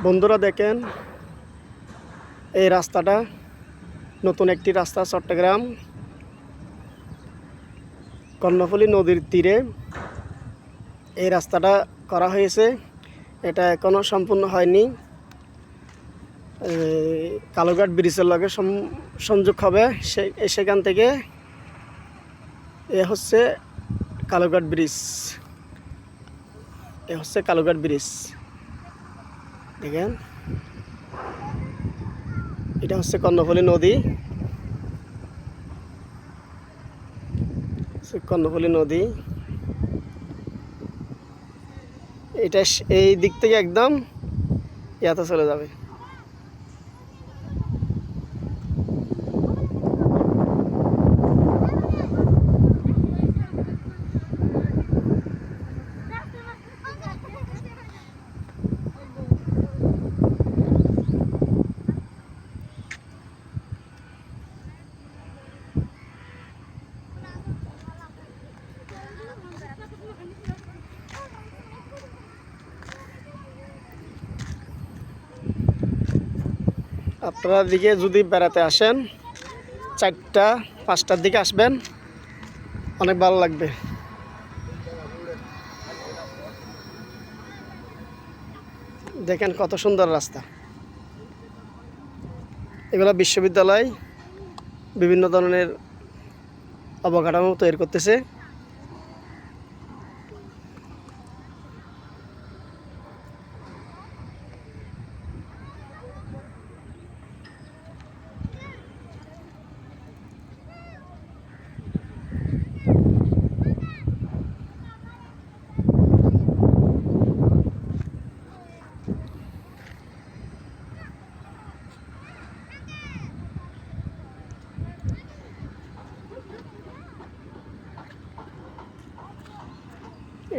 বন্ধুরা দেখেন এই রাস্তাটা নতুন একটি রাস্তা চট্টগ্রাম কর্ণফুলী নদীর তীরে এই রাস্তাটা করা হয়েছে। এটা এখনো সম্পূর্ণ হয়নি। কালুঘাট ব্রিজের লগে সংযোগ হবে। সেখান থেকে এ হচ্ছে কালুঘাট ব্রিজ। এ হচ্ছে কালুঘাট ব্রিজ। দেখেন এটা হচ্ছে কর্ণফুলী নদী। কর্ণফুলী নদী এটা এই দিক থেকে একদম ইয়াতে চলে যাবে। আপনারা দিকে যদি বেড়াতে আসেন 4টা-5টার দিকে আসবেন, অনেক ভালো লাগবে। দেখেন কত সুন্দর রাস্তা। এগুলো বিশ্ববিদ্যালয় বিভিন্ন ধরনের অবকাঠামো তৈরি করতেছে।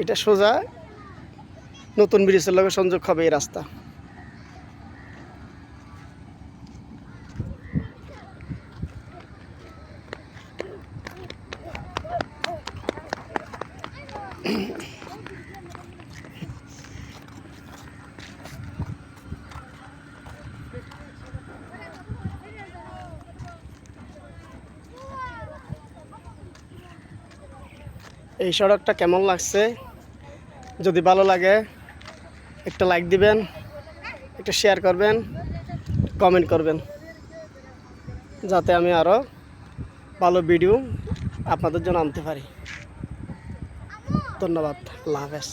এটা সোজা নতুন ব্রিজের লগে সংযোগ হবে এই রাস্তা। এই সড়কটা কেমন লাগছে? যদি ভালো লাগে একটা লাইক দিবেন, একটা শেয়ার করবেন, কমেন্ট করবেন, যাতে আমি আরও ভালো ভিডিও আপনাদের জন্য আনতে পারি। ধন্যবাদ। আল্লাহ হাফেজ।